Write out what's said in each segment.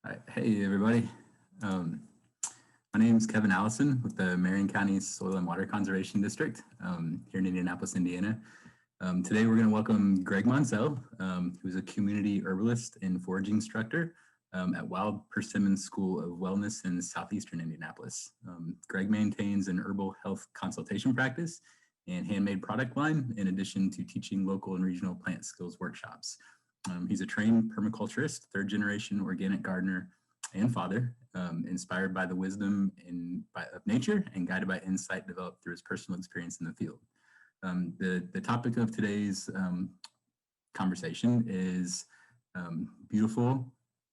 Hey, everybody. Um, my name is Kevin Allison with the Marion County Soil and Water Conservation District here in Indianapolis, Indiana. Today, we're going to welcome Greg Monzel, who's a community herbalist and foraging instructor at Wild Persimmon School of Wellness in southeastern Indianapolis. Greg maintains an herbal health consultation practice and handmade product line, in addition to teaching local and regional plant skills workshops. He's a trained permaculturist, third generation organic gardener and father, inspired by the wisdom of nature and guided by insight developed through his personal experience in the field. The topic of today's conversation is beautiful,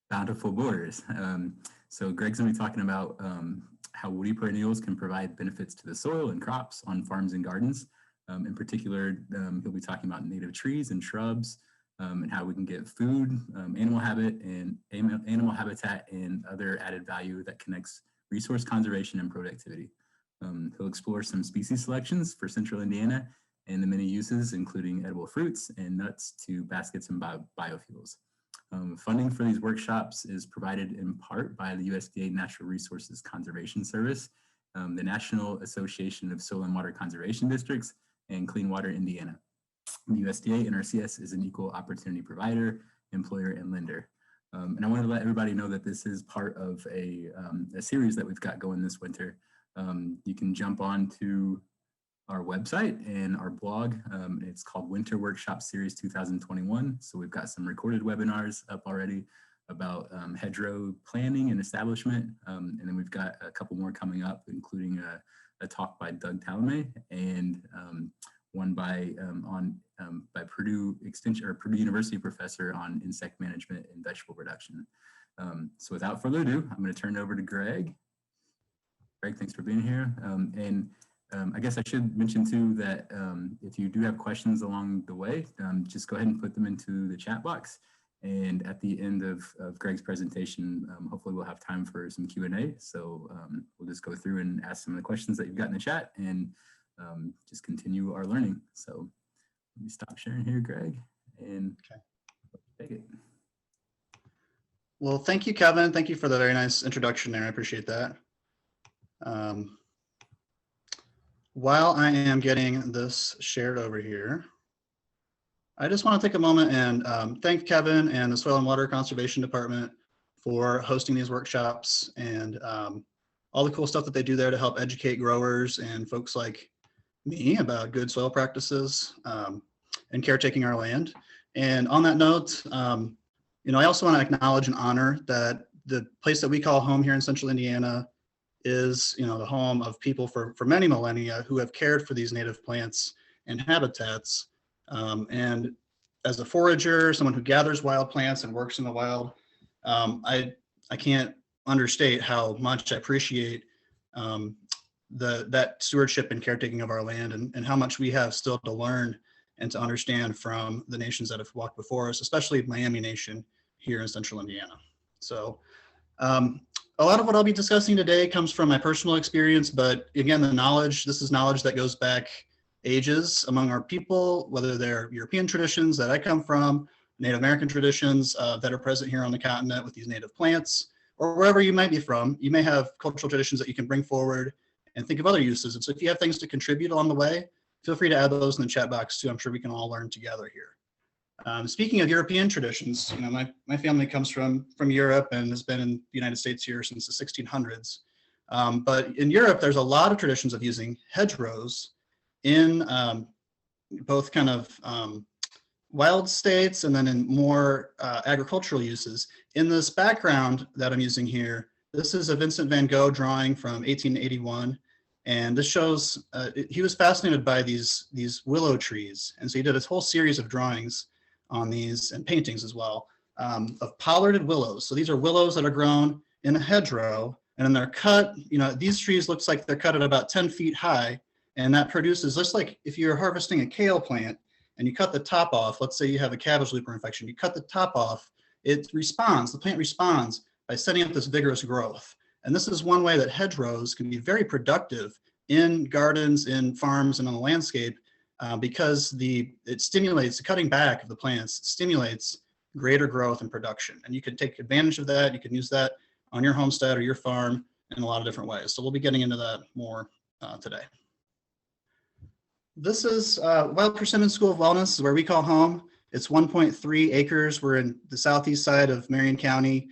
bountiful borders. So Greg's gonna be talking about how woody perennials can provide benefits to the soil and crops on farms and gardens. In particular, he'll be talking about native trees and shrubs, and how we can get food, animal habitat, and other added value that connects resource conservation and productivity. He'll explore some species selections for central Indiana and the many uses, including edible fruits and nuts to baskets and biofuels. Funding for these workshops is provided in part by the USDA Natural Resources Conservation Service, the National Association of Soil and Water Conservation Districts, and Clean Water Indiana. The USDA NRCS is an equal opportunity provider, employer, and lender. And I wanted to let everybody know that this is part of a series that we've got going this winter. You can jump on to our website and our blog. It's called Winter Workshop Series 2021. So we've got some recorded webinars up already about hedgerow planning and establishment. And then we've got a couple more coming up, including a talk by Doug Talamay and one by Purdue Extension or Purdue University professor on insect management and vegetable production. So without further ado, I'm going to turn it over to Greg. Greg, thanks for being here. I guess I should mention too that if you do have questions along the way, just go ahead and put them into the chat box. And at the end of Greg's presentation, hopefully we'll have time for some Q&A. So we'll just go through and ask some of the questions that you've got in the chat and just continue our learning. So let me stop sharing here, Greg, and take it. Well, thank you, Kevin. Thank you for the very nice introduction there. I appreciate that. While I am getting this shared over here, I just want to take a moment and thank Kevin and the Soil and Water Conservation Department for hosting these workshops and all the cool stuff that they do there to help educate growers and folks like me about good soil practices and caretaking our land. And on that note, I also want to acknowledge and honor that the place that we call home here in central Indiana is, the home of people for many millennia who have cared for these native plants and habitats. And as a forager, someone who gathers wild plants and works in the wild, I can't understate how much I appreciate that stewardship and caretaking of our land and how much we have still to learn and to understand from the nations that have walked before us, especially Miami Nation here in central Indiana. So a lot of what I'll be discussing today comes from my personal experience, but again, this is knowledge that goes back ages among our people, whether they're European traditions that I come from, Native American traditions that are present here on the continent with these native plants, or wherever you might be from. You may have cultural traditions that you can bring forward and think of other uses. And so if you have things to contribute along the way, feel free to add those in the chat box too. I'm sure we can all learn together here. Speaking of European traditions, my family comes from Europe and has been in the United States here since the 1600s. But in Europe, there's a lot of traditions of using hedgerows in both kind of wild states and then in more agricultural uses. In this background that I'm using here, this is a Vincent van Gogh drawing from 1881. And this shows, he was fascinated by these willow trees. And so he did this whole series of drawings on these and paintings as well of pollarded willows. So these are willows that are grown in a hedgerow and then they're cut, these trees looks like they're cut at about 10 feet high. And that produces, just like if you're harvesting a kale plant and you cut the top off, let's say you have a cabbage leaper infection, you cut the top off, the plant responds by setting up this vigorous growth. And this is one way that hedgerows can be very productive in gardens, in farms, and on the landscape because it stimulates, the cutting back of the plants stimulates greater growth and production. And you can take advantage of that. You can use that on your homestead or your farm in a lot of different ways. So we'll be getting into that more today. This is Wild Persimmon School of Wellness, is where we call home. It's 1.3 acres. We're in the southeast side of Marion County,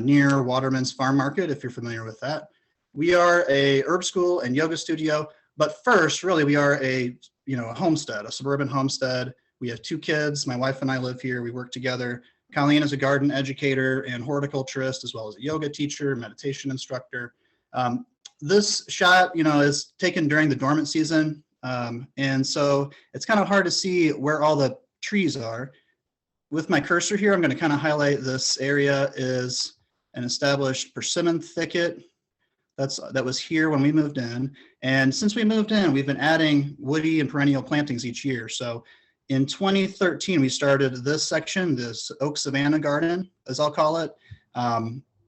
near Waterman's Farm Market, if you're familiar with that. We are a herb school and yoga studio, but first, really, we are a homestead, a suburban homestead. We have 2 kids. My wife and I live here. We work together. Colleen is a garden educator and horticulturist, as well as a yoga teacher, meditation instructor. This shot, is taken during the dormant season. And so it's kind of hard to see where all the trees are. With my cursor here, I'm going to kind of highlight this area is an established persimmon thicket. That was here when we moved in. And since we moved in, we've been adding woody and perennial plantings each year. So in 2013, we started this section, this Oak Savannah Garden, as I'll call it.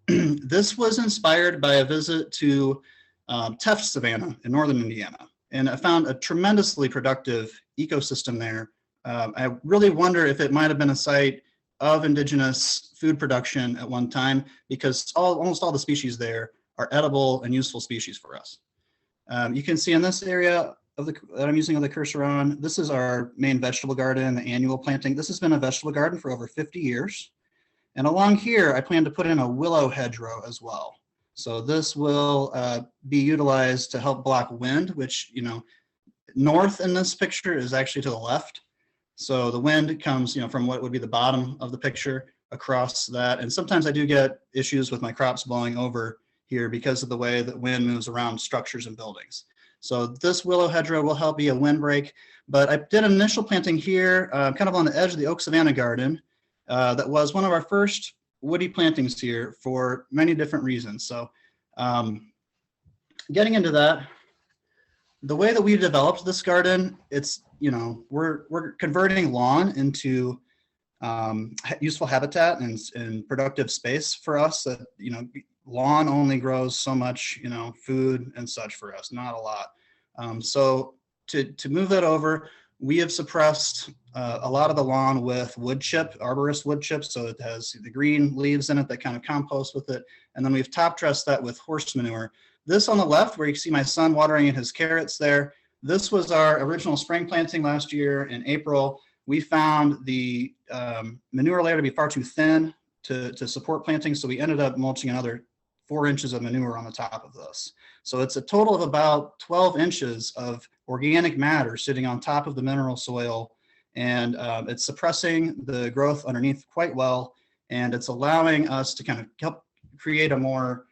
This was inspired by a visit to Teft Savannah in northern Indiana. And I found a tremendously productive ecosystem there. I really wonder if it might have been a site of indigenous food production at one time, because almost all the species there are edible and useful species for us. You can see in this area that I'm using the cursor on, this is our main vegetable garden, the annual planting. This has been a vegetable garden for over 50 years. And along here, I plan to put in a willow hedgerow as well. So this will be utilized to help block wind, which, north in this picture is actually to the left. So the wind comes, from what would be the bottom of the picture across that. And sometimes I do get issues with my crops blowing over here because of the way that wind moves around structures and buildings. So this willow hedgerow will help be a windbreak. But I did an initial planting here, kind of on the edge of the Oak Savannah Garden. That was one of our first woody plantings here for many different reasons. So getting into that, the way that we developed this garden, it's, we're converting lawn into useful habitat and productive space for us. That, lawn only grows so much, food and such for us, not a lot. So to move that over, we have suppressed a lot of the lawn with wood chip, arborist wood chip, so it has the green leaves in it that kind of compost with it. And then we've top dressed that with horse manure. This on the left, where you see my son watering in his carrots there, this was our original spring planting last year in April. We found the manure layer to be far too thin to support planting, so we ended up mulching another 4 inches of manure on the top of this. So it's a total of about 12 inches of organic matter sitting on top of the mineral soil, and it's suppressing the growth underneath quite well, and it's allowing us to kind of help create a more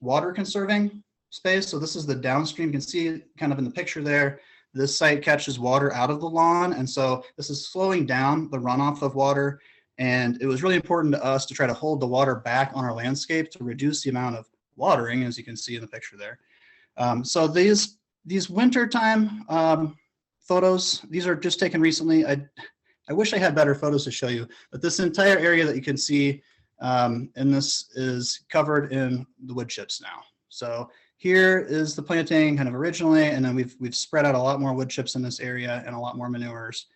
water conserving space. So this is the downstream. You can see it kind of in the picture there. This site catches water out of the lawn, and so this is slowing down the runoff of water. And it was really important to us to try to hold the water back on our landscape to reduce the amount of watering, as you can see in the picture there. So these wintertime photos, these are just taken recently. I wish I had better photos to show you, but this entire area that you can see and this is covered in the wood chips now. So here is the planting kind of originally, and then we've spread out a lot more wood chips in this area and a lot more manures.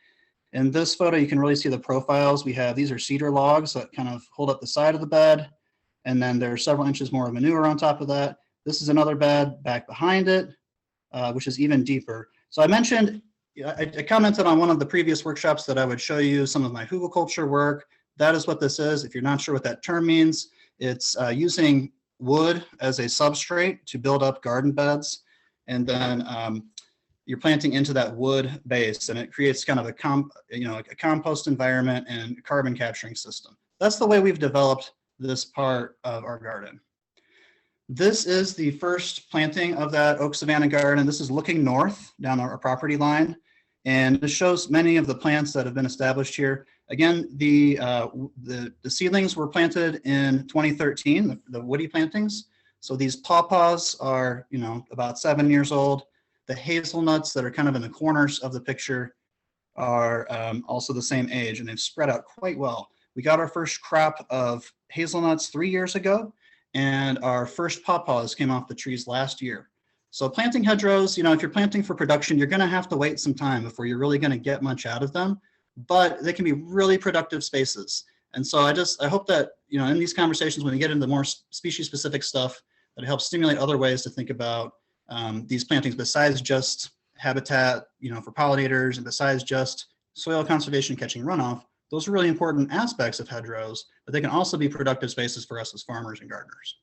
In this photo, you can really see the profiles. These are cedar logs that kind of hold up the side of the bed. And then there's several inches more of manure on top of that. This is another bed back behind it, which is even deeper. So I mentioned, I commented on one of the previous workshops that I would show you some of my hugelkultur work. That is what this is. If you're not sure what that term means, it's using wood as a substrate to build up garden beds. And then you're planting into that wood base, and it creates kind of a compost environment and carbon capturing system. That's the way we've developed this part of our garden. This is the first planting of that Oak Savannah Garden. This is looking north down our property line, and this shows many of the plants that have been established here. Again, the seedlings were planted in 2013, the woody plantings. So these pawpaws are, about 7 years old. The hazelnuts that are kind of in the corners of the picture are also the same age, and they've spread out quite well. We got our first crop of hazelnuts 3 years ago, and our first pawpaws came off the trees last year. So planting hedgerows, if you're planting for production, you're going to have to wait some time before you're really going to get much out of them, but they can be really productive spaces. And so I hope that, you know, in these conversations, when we get into more species specific stuff, that it helps stimulate other ways to think about these plantings besides just habitat, you know, for pollinators, and besides just soil conservation catching runoff. Those are really important aspects of hedgerows, but they can also be productive spaces for us as farmers and gardeners.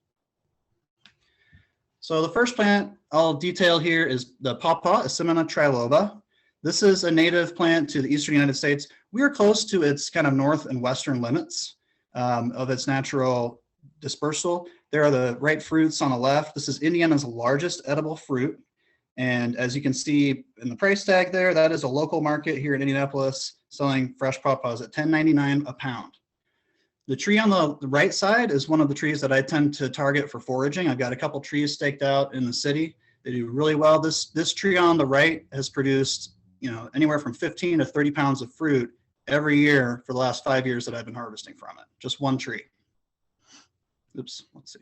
So the first plant I'll detail here is the Pawpaw, Persimmon triloba. This is a native plant to the eastern United States. We are close to its kind of north and western limits of its natural dispersal. There are the ripe fruits on the left. This is Indiana's largest edible fruit. And as you can see in the price tag there, that is a local market here in Indianapolis selling fresh pawpaws at $10.99 a pound. The tree on the right side is one of the trees that I tend to target for foraging. I've got a couple trees staked out in the city. They do really well. This tree on the right has produced, you know, anywhere from 15 to 30 pounds of fruit every year for the last 5 years that I've been harvesting from it. Just one tree. Oops, let's see.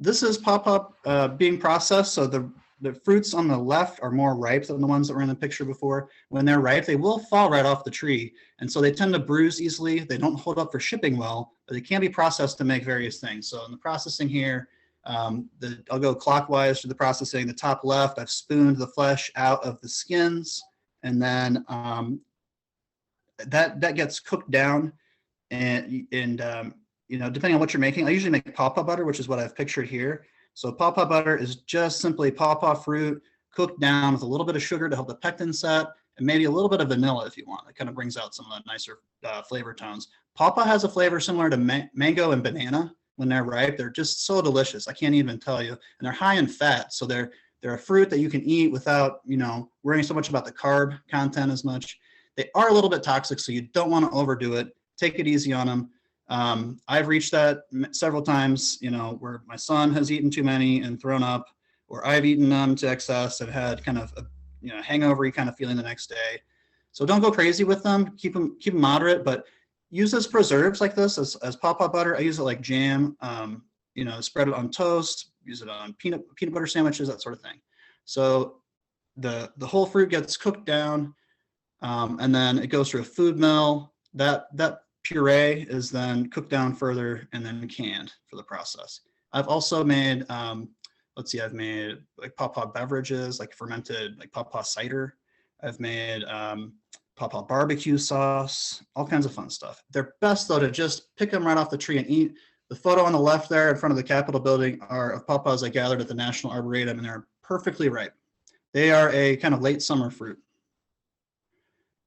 This is pawpaw being processed. So the fruits on the left are more ripe than the ones that were in the picture before. When they're ripe, they will fall right off the tree. And so they tend to bruise easily. They don't hold up for shipping well, but they can be processed to make various things. So in the processing here, I'll go clockwise to the processing. The top left, I've spooned the flesh out of the skins, and then that gets cooked down. And you know, depending on what you're making, I usually make pawpaw butter, which is what I've pictured here. So pawpaw butter is just simply pawpaw fruit cooked down with a little bit of sugar to help the pectin set, and maybe a little bit of vanilla if you want. It kind of brings out some of the nicer flavor tones. Pawpaw has a flavor similar to mango and banana when they're ripe. They're just so delicious. I can't even tell you. And they're high in fat, so they're a fruit that you can eat without, you know, worrying so much about the carb content as much. They are a little bit toxic, so you don't want to overdo it. Take it easy on them. I've reached that several times, you know, where my son has eaten too many and thrown up, or I've eaten them to excess and had kind of a, you know, hangover-y kind of feeling the next day. So don't go crazy with them. Keep them moderate, but use as preserves like this as pawpaw butter. I use it like jam. You know, spread it on toast. Use it on peanut butter sandwiches, that sort of thing. So the whole fruit gets cooked down, and then it goes through a food mill. That puree is then cooked down further and then canned for the process. I've also made, I've made like pawpaw beverages, like fermented, like pawpaw cider. I've made pawpaw barbecue sauce, all kinds of fun stuff. They're best though to just pick them right off the tree and eat. The photo on the left there in front of the Capitol building are of pawpaws I gathered at the National Arboretum, and they're perfectly ripe. They are a kind of late summer fruit.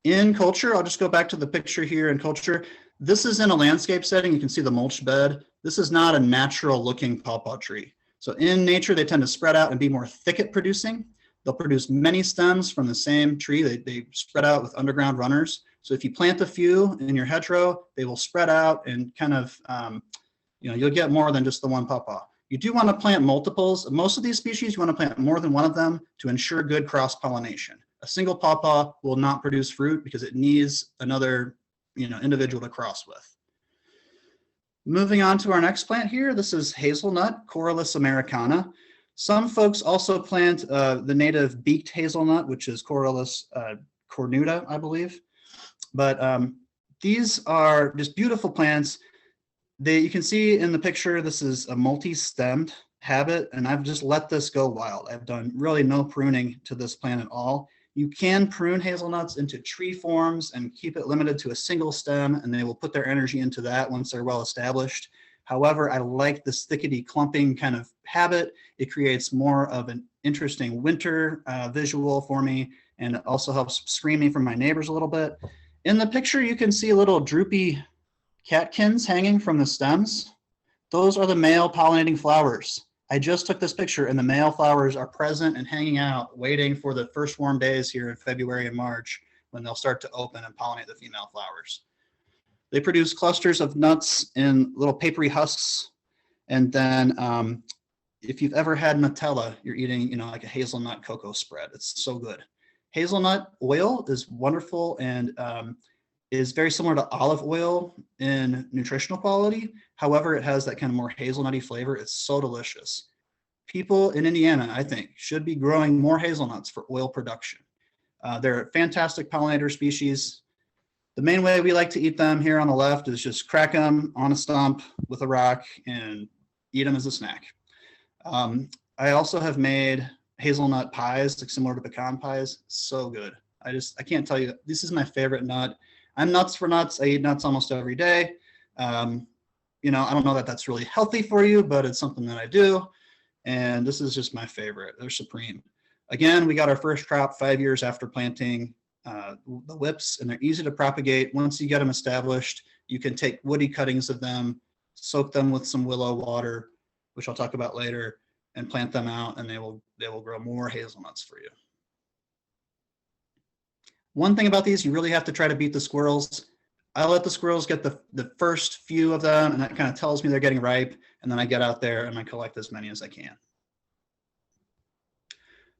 In culture, I'll just go back to the picture here in culture. This is in a landscape setting. You can see the mulch bed. This is not a natural looking pawpaw tree. So in nature, they tend to spread out and be more thicket producing. They'll produce many stems from the same tree. They spread out with underground runners. So if you plant a few in your hedgerow, they will spread out and kind of, you know, you'll get more than just the one pawpaw. You do want to plant multiples. Most of these species, you want to plant more than one of them to ensure good cross-pollination. A single pawpaw will not produce fruit because it needs another, you know, individual to cross with. Moving on to our next plant here, this is hazelnut, Corylus americana. Some folks also plant the native beaked hazelnut, which is Corylus cornuta, I believe. But these are just beautiful plants. You can see in the picture, this is a multi-stemmed habit, and I've just let this go wild. I've done really no pruning to this plant at all. You can prune hazelnuts into tree forms and keep it limited to a single stem, and they will put their energy into that once they're well established. However, I like this thickety clumping kind of habit. It creates more of an interesting winter visual for me, and it also helps screen me from my neighbors a little bit. In the picture, you can see little droopy catkins hanging from the stems. Those are the male pollinating flowers. I just took this picture and the male flowers are present and hanging out, waiting for the first warm days here in February and March when they'll start to open and pollinate the female flowers. They produce clusters of nuts in little papery husks. And then if you've ever had Nutella, you're eating, you know, like a hazelnut cocoa spread. It's so good. Hazelnut oil is wonderful and is very similar to olive oil in nutritional quality. However, it has that kind of more hazelnutty flavor. It's so delicious. People in Indiana, I think, should be growing more hazelnuts for oil production. They're a fantastic pollinator species. The main way we like to eat them here on the left is just crack them on a stump with a rock and eat them as a snack. I also have made hazelnut pies, like similar to pecan pies. So good. I can't tell you, this is my favorite nut. I'm nuts for nuts. I eat nuts almost every day. You know, I don't know that that's really healthy for you, but it's something that I do. And this is just my favorite. They're supreme. Again, we got our first crop 5 years after planting the whips, and they're easy to propagate. Once you get them established, you can take woody cuttings of them, soak them with some willow water, which I'll talk about later, and plant them out, and they will grow more hazelnuts for you. One thing about these, you really have to try to beat the squirrels. I let the squirrels get the first few of them, and that kind of tells me they're getting ripe, and then I get out there and I collect as many as I can.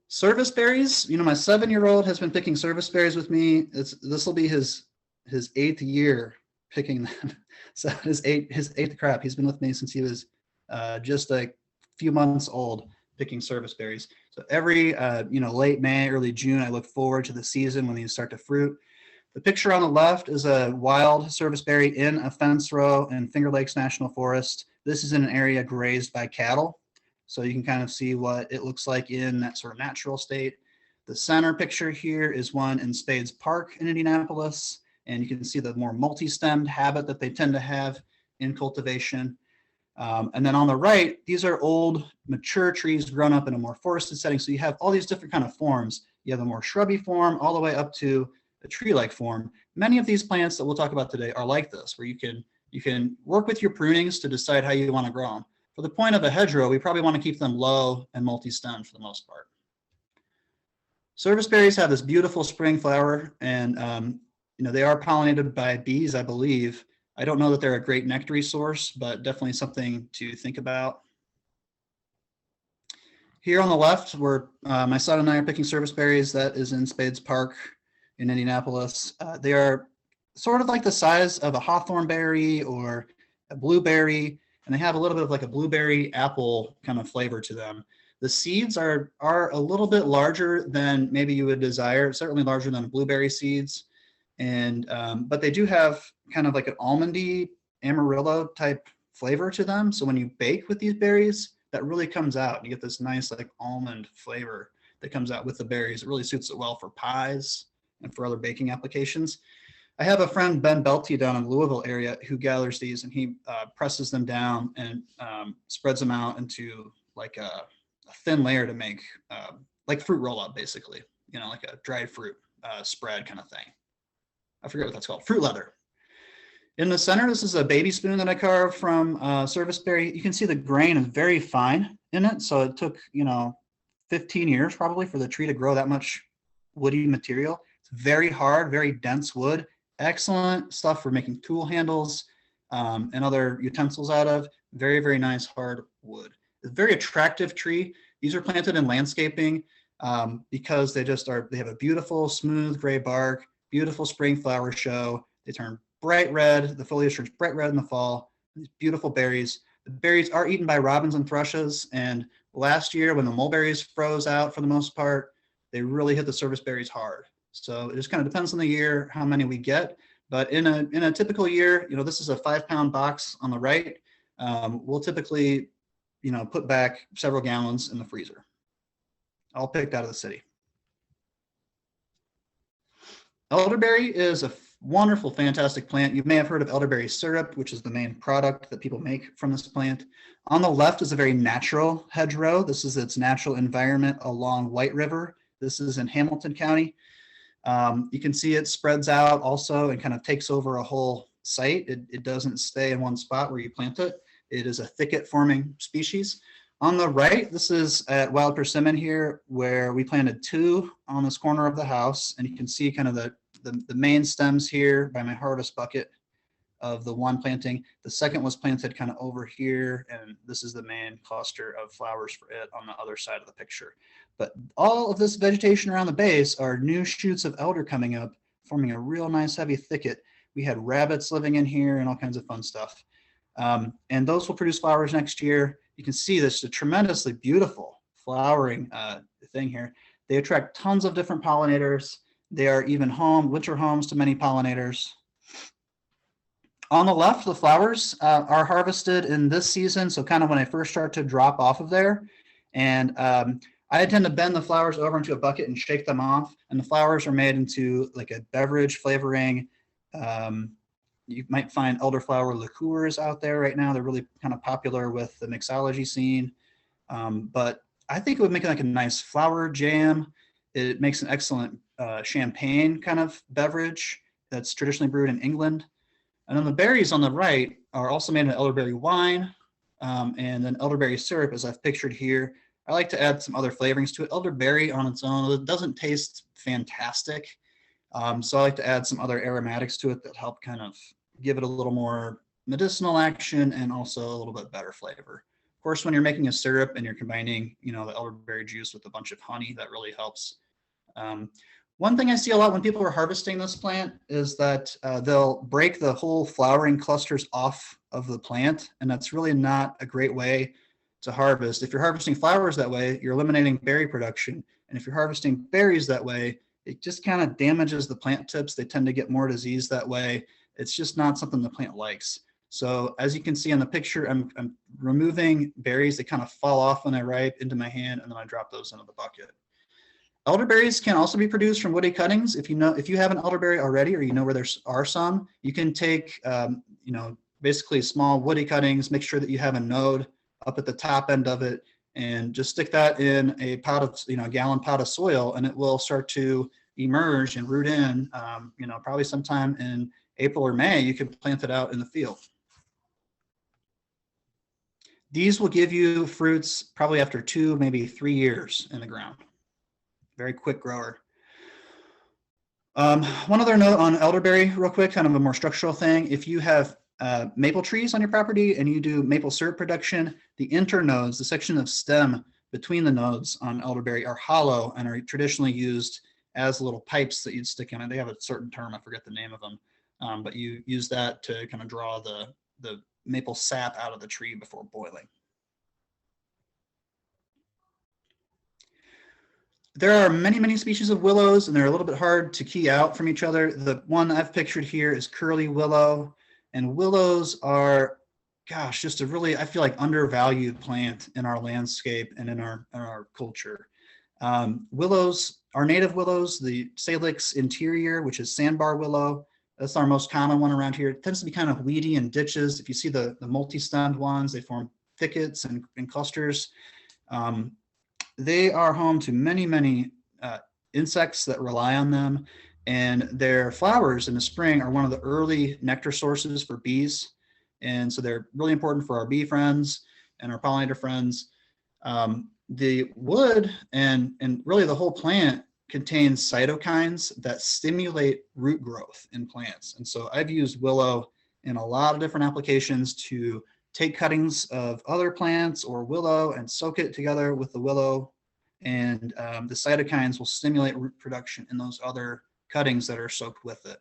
Service berries, you know, my 7-year-old has been picking service berries with me. This will be his 8th year picking them. So his eighth crop. He's been with me since he was just a few months old picking service berries. So every you know, late May, early June, I look forward to the season when these start to fruit. The picture on the left is a wild service berry in a fence row in Finger Lakes National Forest. This is in an area grazed by cattle. So you can kind of see what it looks like in that sort of natural state. The center picture here is one in Spades Park in Indianapolis. And you can see the more multi-stemmed habit that they tend to have in cultivation. And then on the right, these are old mature trees grown up in a more forested setting. So you have all these different kind of forms. You have a more shrubby form all the way up to a tree-like form. Many of these plants that we'll talk about today are like this, where you can work with your prunings to decide how you want to grow them. For the point of a hedgerow, we probably want to keep them low and multi-stemmed for the most part. Service berries have this beautiful spring flower, and you know, they are pollinated by bees, I believe. I don't know that they're a great nectar source, but definitely something to think about. Here on the left, where my son and I are picking service berries, that is in Spades Park in Indianapolis. They are sort of like the size of a hawthorn berry or a blueberry, and they have a little bit of like a blueberry apple kind of flavor to them. The seeds are a little bit larger than maybe you would desire, certainly larger than blueberry seeds. And but they do have kind of like an almondy Amarillo type flavor to them. So when you bake with these berries, that really comes out. You get this nice like almond flavor that comes out with the berries. It really suits it well for pies and for other baking applications. I have a friend, Ben Belty, down in the Louisville area who gathers these, and he presses them down and spreads them out into like a thin layer to make like fruit roll-up, basically, you know, like a dried fruit spread kind of thing. I forget what that's called, fruit leather. In the center, this is a baby spoon that I carved from service berry. You can see the grain is very fine in it. So it took, you know, 15 years probably for the tree to grow that much woody material. It's very hard, very dense wood. Excellent stuff for making tool handles and other utensils out of. Very, very nice hard wood. It's a very attractive tree. These are planted in landscaping because they have a beautiful smooth gray bark, beautiful spring flower show. They turn bright red. The foliage turns bright red in the fall. These beautiful berries. The berries are eaten by robins and thrushes. And last year, when the mulberries froze out for the most part, they really hit the service berries hard. So it just kind of depends on the year how many we get. But in a typical year, you know, this is a 5-pound box on the right. We'll typically, you know, put back several gallons in the freezer, all picked out of the city. Elderberry is a wonderful, fantastic plant. You may have heard of elderberry syrup, which is the main product that people make from this plant. On the left is a very natural hedgerow. This is its natural environment along White River. This is in Hamilton County. You can see it spreads out also and kind of takes over a whole site. It doesn't stay in one spot where you plant it. It is a thicket forming species. On the right, this is at Wild Persimmon here, where we planted 2 on this corner of the house. And you can see kind of the main stems here by my harvest bucket of the one planting. The second was planted kind of over here, and this is the main cluster of flowers for it on the other side of the picture. But all of this vegetation around the base are new shoots of elder coming up, forming a real nice heavy thicket. We had rabbits living in here and all kinds of fun stuff. And those will produce flowers next year. You can see this, a tremendously beautiful flowering thing here. They attract tons of different pollinators. They are even winter homes to many pollinators. On the left, the flowers are harvested in this season. So kind of when I first start to drop off of there. And I tend to bend the flowers over into a bucket and shake them off. And the flowers are made into like a beverage flavoring. You might find elderflower liqueurs out there right now. They're really kind of popular with the mixology scene. But I think it would make like a nice flower jam. It makes an excellent champagne kind of beverage that's traditionally brewed in England. And then the berries on the right are also made in elderberry wine, and then elderberry syrup, as I've pictured here. I like to add some other flavorings to it. Elderberry on its own, it doesn't taste fantastic. So I like to add some other aromatics to it that help kind of give it a little more medicinal action and also a little bit better flavor. Of course, when you're making a syrup and you're combining, the elderberry juice with a bunch of honey, that really helps. One thing I see a lot when people are harvesting this plant is that they'll break the whole flowering clusters off of the plant, and that's really not a great way to harvest. If you're harvesting flowers that way, you're eliminating berry production, and if you're harvesting berries that way, it just kind of damages the plant tips. They tend to get more disease that way. It's just not something the plant likes. So as you can see in the picture, I'm removing berries. They kind of fall off when I ripe into my hand, and then I drop those into the bucket. Elderberries can also be produced from woody cuttings. If you have an elderberry already, or where there are some, you can take basically small woody cuttings, make sure that you have a node up at the top end of it, and just stick that in a pot of a gallon pot of soil, and it will start to emerge and root in. Probably sometime in April or May, you can plant it out in the field. These will give you fruits probably after 2, maybe 3 years in the ground. Very quick grower. One other note on elderberry real quick, kind of a more structural thing. If you have maple trees on your property and you do maple syrup production, the internodes, the section of stem between the nodes on elderberry, are hollow and are traditionally used as little pipes that you'd stick in. And they have a certain term, I forget the name of them, but you use that to kind of draw the maple sap out of the tree before boiling. There are many, many species of willows, and they're a little bit hard to key out from each other. The one I've pictured here is curly willow, and willows are, just a really, I feel like, undervalued plant in our landscape and in our culture. Willows, our native willows, the Salix interior, which is sandbar willow, that's our most common one around here. It tends to be kind of weedy in ditches. If you see the multi-stemmed ones, they form thickets and clusters. They are home to many, many insects that rely on them, and their flowers in the spring are one of the early nectar sources for bees. And so they're really important for our bee friends and our pollinator friends. The wood and really the whole plant contains cytokines that stimulate root growth in plants. And so I've used willow in a lot of different applications to take cuttings of other plants or willow and soak it together with the willow, and the cytokines will stimulate root production in those other cuttings that are soaked with it.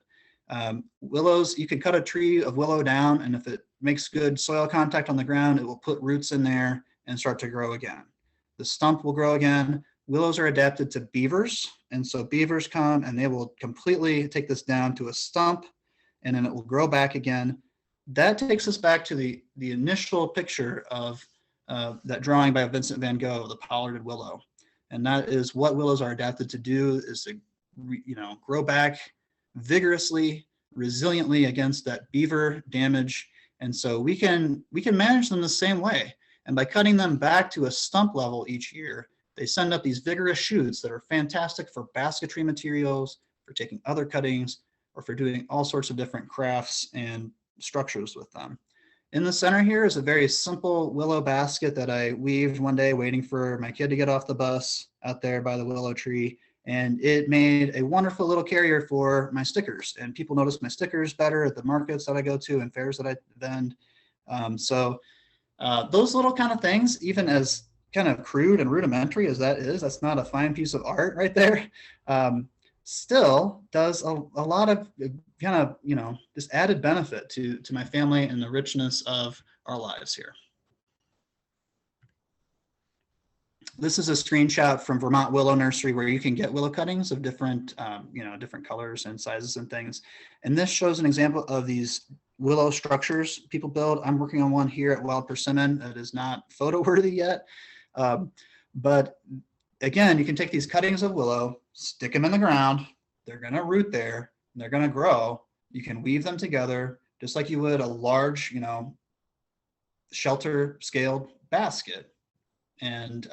Willows, you can cut a tree of willow down, and if it makes good soil contact on the ground, it will put roots in there and start to grow again. The stump will grow again. Willows are adapted to beavers, and so beavers come and they will completely take this down to a stump, and then it will grow back again. That takes us back to the initial picture of that drawing by Vincent van Gogh, the pollarded willow. And that is what willows are adapted to do, is to grow back vigorously, resiliently against that beaver damage. And so we can manage them the same way. And by cutting them back to a stump level each year, they send up these vigorous shoots that are fantastic for basketry materials, for taking other cuttings, or for doing all sorts of different crafts and structures with them. In the center here is a very simple willow basket that I weaved one day waiting for my kid to get off the bus out there by the willow tree. And it made a wonderful little carrier for my stickers. And people notice my stickers better at the markets that I go to and fairs that I vend. So those little kind of things, even as kind of crude and rudimentary as that is, that's not a fine piece of art right there, still does a lot of kind of, this added benefit to my family and the richness of our lives here. This is a screenshot from Vermont Willow Nursery, where you can get willow cuttings of different, different colors and sizes and things. And this shows an example of these willow structures people build. I'm working on one here at Wild Persimmon that is not photo worthy yet. But again, you can take these cuttings of willow, stick them in the ground. They're going to root there. And they're going to grow. You can weave them together just like you would a large, shelter scaled basket. And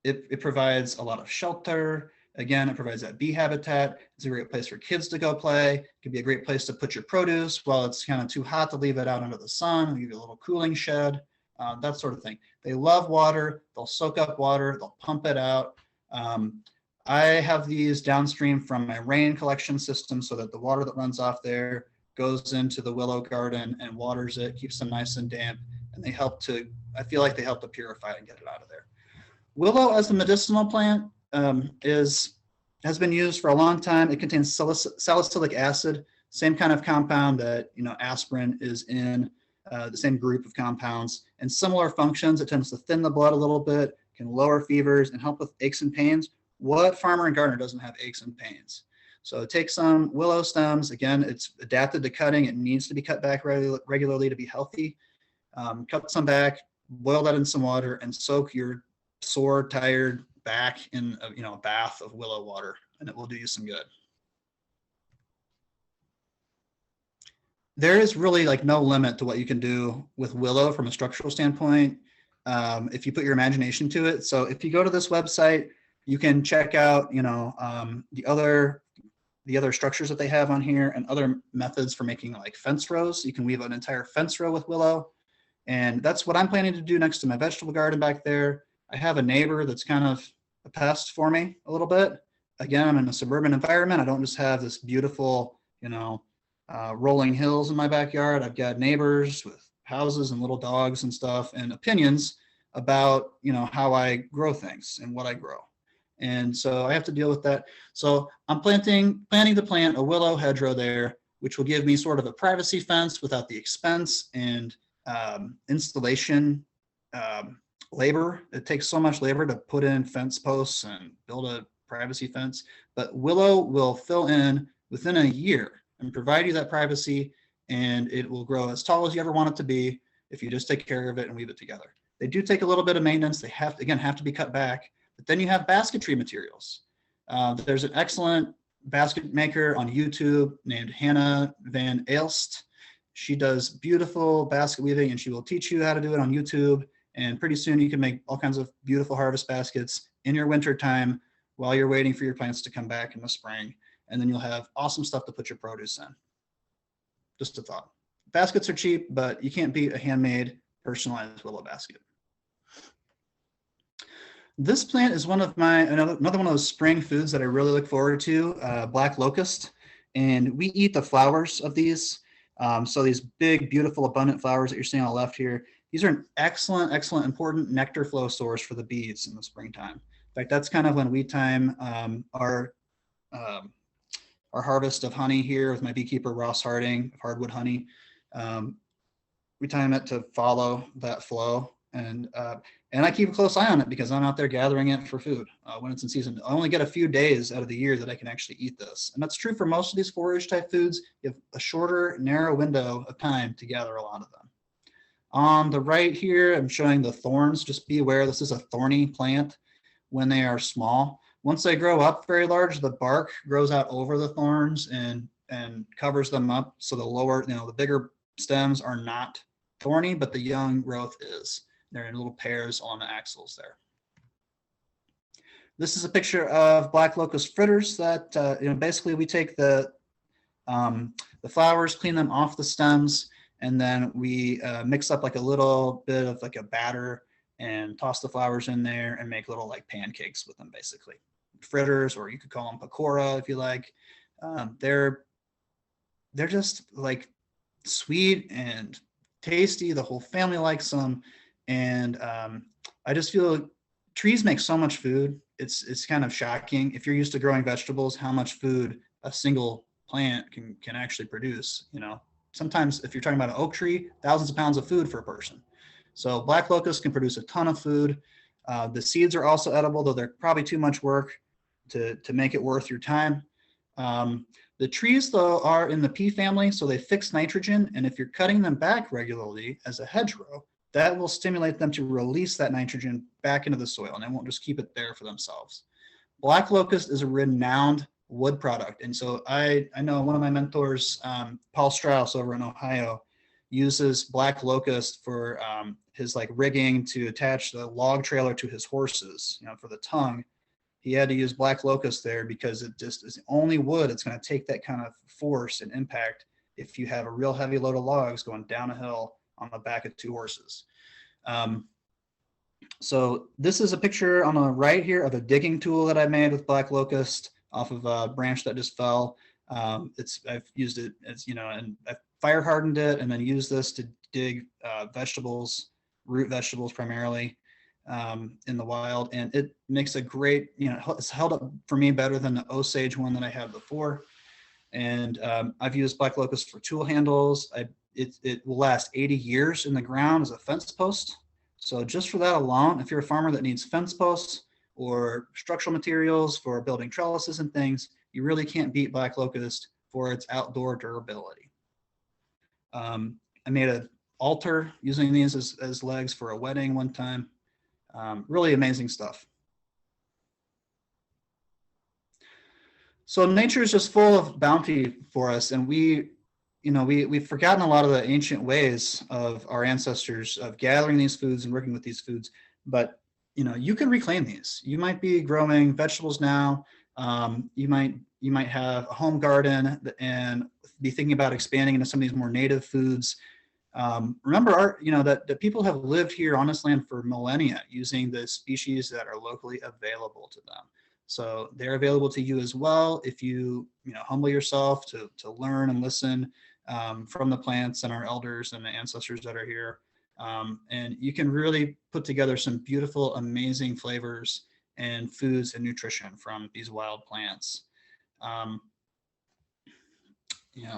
it provides a lot of shelter. Again, it provides that bee habitat. It's a great place for kids to go play. It could be a great place to put your produce while it's kind of too hot to leave it out under the sun. We'll give you a little cooling shed, that sort of thing. They love water. They'll soak up water. They'll pump it out. I have these downstream from my rain collection system so that the water that runs off there goes into the willow garden and waters it, keeps them nice and damp. And I feel like they help to purify it and get it out of there. Willow as a medicinal plant has been used for a long time. It contains salicylic acid, same kind of compound that aspirin is in, the same group of compounds, and similar functions. It tends to thin the blood a little bit, can lower fevers, and help with aches and pains. What farmer and gardener doesn't have aches and pains? So take some willow stems. Again, it's adapted to cutting. It needs to be cut back regularly to be healthy. Cut some back, boil that in some water, and soak your sore, tired back in a bath of willow water, and it will do you some good. There is really no limit to what you can do with willow from a structural standpoint if you put your imagination to it. So if you go to this website, you can check out the other structures that they have on here and other methods for making fence rows. You can weave an entire fence row with willow, and that's what I'm planning to do next to my vegetable garden back there. I have a neighbor that's kind of a pest for me a little bit. Again, I'm in a suburban environment. I don't just have this beautiful, rolling hills in my backyard. I've got neighbors with houses and little dogs and stuff and opinions about, how I grow things and what I grow. And so I have to deal with that. So I'm planning to plant a willow hedgerow there, which will give me sort of a privacy fence without the expense and installation labor. It takes so much labor to put in fence posts and build a privacy fence, but willow will fill in within a year and provide you that privacy, and it will grow as tall as you ever want it to be if you just take care of it and weave it together. They do take a little bit of maintenance. They have to be cut back, but then you have basketry materials. There's an excellent basket maker on YouTube named Hannah Van Aelst. She does beautiful basket weaving, and she will teach you how to do it on YouTube. And pretty soon you can make all kinds of beautiful harvest baskets in your winter time while you're waiting for your plants to come back in the spring. And then you'll have awesome stuff to put your produce in. Just a thought. Baskets are cheap, but you can't beat a handmade, personalized willow basket. This plant is another one of those spring foods that I really look forward to, black locust. And we eat the flowers of these. So these big, beautiful, abundant flowers that you're seeing on the left here, these are an excellent, important nectar flow source for the bees in the springtime. In fact, that's kind of when we time our harvest of honey here with my beekeeper, Ross Harding, of Hardwood Honey. We time it to follow that flow. And I keep a close eye on it because I'm out there gathering it for food when it's in season. I only get a few days out of the year that I can actually eat this. And that's true for most of these forage type foods. You have a shorter, narrow window of time to gather a lot of them. On the right here, I'm showing the thorns. Just be aware, this is a thorny plant when they are small. Once they grow up very large, the bark grows out over the thorns and covers them up. So the lower, the bigger stems are not thorny, but the young growth is. They're in little pairs on the axils there. This is a picture of black locust fritters that, basically we take the flowers, clean them off the stems, and then we mix up a little bit of a batter and toss the flowers in there and make little pancakes with them, basically. Fritters, or you could call them pakora if you like. They're just sweet and tasty. The whole family likes them. And I just feel trees make so much food. It's kind of shocking if you're used to growing vegetables, how much food a single plant can actually produce. Sometimes if you're talking about an oak tree, thousands of pounds of food for a person. So black locust can produce a ton of food. The seeds are also edible, though they're probably too much work to make it worth your time. The The trees, though, are in the pea family, so they fix nitrogen, and if you're cutting them back regularly as a hedgerow, that will stimulate them to release that nitrogen back into the soil, and they won't just keep it there for themselves. Black locust is a renowned wood product, and so I know one of my mentors, Paul Strauss over in Ohio, uses black locust for his like rigging to attach the log trailer to his horses, you know, for the tongue. He had to use black locust there because it just is the only wood it's going to take that kind of force and impact if you have a real heavy load of logs going down a hill on the back of two horses. So this is a picture on the right here of a digging tool that I made with black locust off of a branch that just fell. I've used it as, you know, and I've fire hardened it and then used this to dig vegetables, root vegetables primarily, in the wild, and it makes a great, you know, it's held up for me better than the Osage one that I had before. And I've used black locust for tool handles. It will last 80 years in the ground as a fence post. So just for that alone, if you're a farmer that needs fence posts or structural materials for building trellises and things, you really can't beat black locust for its outdoor durability. I made an altar using these as legs for a wedding one time. Really amazing stuff. So nature is just full of bounty for us, and we've forgotten a lot of the ancient ways of our ancestors of gathering these foods and working with these foods. But you know, you can reclaim these. You might be growing vegetables now. You might have a home garden and be thinking about expanding into some of these more native foods. Remember, that people have lived here on this land for millennia using the species that are locally available to them. So they're available to you as well if you humble yourself to learn and listen from the plants and our elders and the ancestors that are here. And you can really put together some beautiful, amazing flavors and foods and nutrition from these wild plants.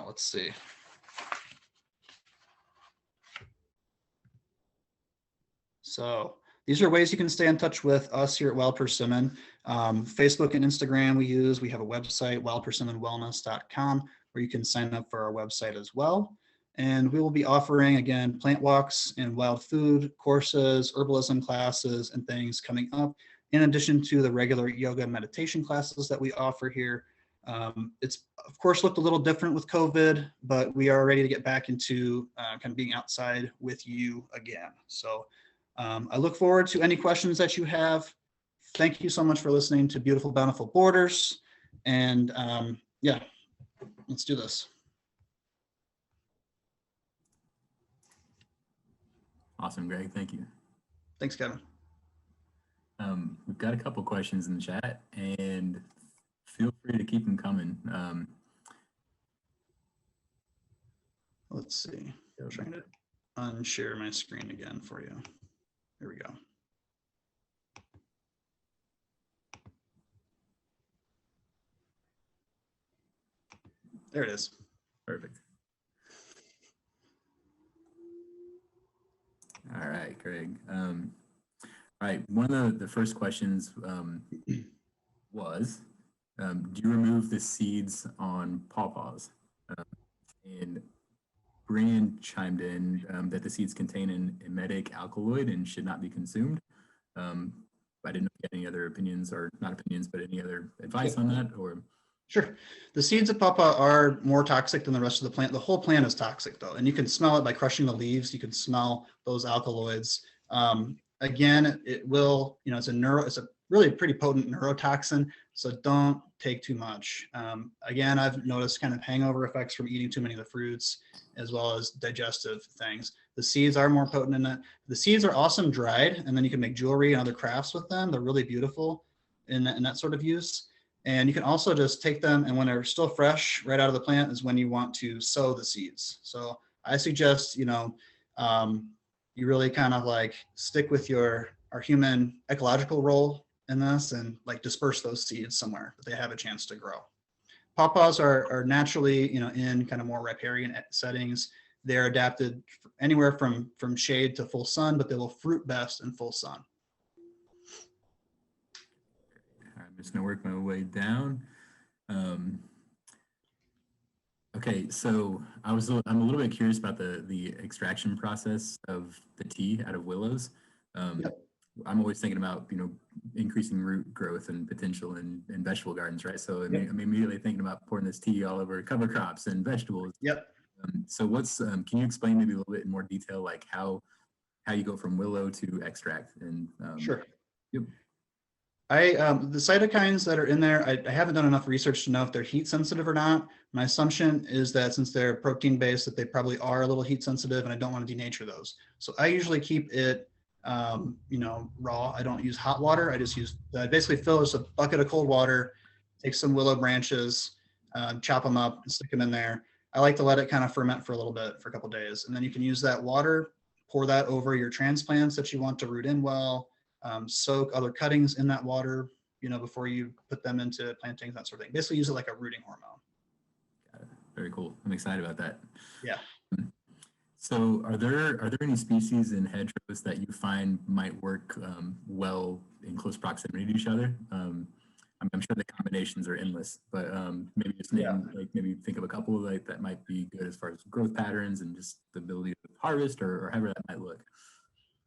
Let's see. So these are ways you can stay in touch with us here at Wild Persimmon. Facebook and Instagram we use. We have a website, wildpersimmonwellness.com, where you can sign up for our website as well. And we will be offering, again, plant walks and wild food courses, herbalism classes, and things coming up, in addition to the regular yoga and meditation classes that we offer here. It's, of course, looked a little different with COVID, but we are ready to get back into kind of being outside with you again. So I look forward to any questions that you have. Thank you so much for listening to Beautiful, Bountiful Borders. And yeah, let's do this. Awesome, Greg. Thank you. Thanks, Kevin. We've got a couple questions in the chat, and feel free to keep them coming. Let's see. I'm trying to unshare my screen again for you. Here we go. There it is. Perfect. All right, Greg. All right, one of the first questions was, do you remove the seeds on pawpaws? And Brian chimed in that the seeds contain an emetic alkaloid and should not be consumed. I didn't know if you had any other opinions, or not opinions, but any other advice on that, or? Sure. The seeds of pawpaw are more toxic than the rest of the plant. The whole plant is toxic, though, and you can smell it by crushing the leaves. You can smell those alkaloids. Again, it will, it's a really pretty potent neurotoxin, so don't take too much. Again, I've noticed kind of hangover effects from eating too many of the fruits, as well as digestive things. The seeds are more potent in that. The seeds are awesome dried, and then you can make jewelry and other crafts with them. They're really beautiful in that sort of use. And you can also just take them, and when they're still fresh right out of the plant is when you want to sow the seeds. So I suggest, you really kind of like stick with our human ecological role in this and like disperse those seeds somewhere that they have a chance to grow. Pawpaws are naturally, in kind of more riparian settings. They're adapted anywhere from shade to full sun, but they will fruit best in full sun. I'm just gonna work my way down. Okay, so I'm a little bit curious about the extraction process of the tea out of willows. Um, Yep. I'm always thinking about, increasing root growth and potential in vegetable gardens, right? So Yep. I'm immediately thinking about pouring this tea all over cover crops and vegetables. Yep. So can you explain maybe a little bit in more detail, like how you go from willow to extract? And Sure. yep. The cytokines that are in there, I haven't done enough research to know if they're heat sensitive or not. My assumption is that since they're protein based, that they probably are a little heat sensitive, and I don't want to denature those. So I usually keep it, raw. I don't use hot water. I basically fill this a bucket of cold water, take some willow branches, chop them up and stick them in there. I like to let it kind of ferment for a little bit, for a couple of days, and then you can use that water, pour that over your transplants that you want to root in well. Soak other cuttings in that water, before you put them into plantings, that sort of thing. Basically use it like a rooting hormone. Got it. Very cool. I'm excited about that. Yeah. So are there any species in hedgerows that you find might work well in close proximity to each other? I'm sure the combinations are endless, but maybe just maybe think of a couple that might be good as far as growth patterns and just the ability to harvest or however that might look.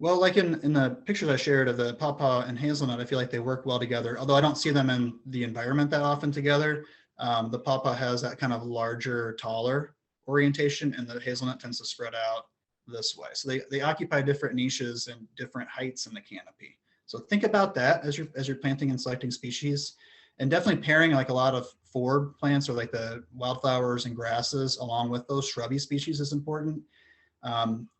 Well, like in the pictures I shared of the Pawpaw and Hazelnut, I feel like they work well together, although I don't see them in the environment that often together. The Pawpaw has that kind of larger, taller orientation, and the Hazelnut tends to spread out this way. So they occupy different niches and different heights in the canopy. So think about that as you're planting and selecting species, and definitely pairing like a lot of forward plants or like the wildflowers and grasses along with those shrubby species is important.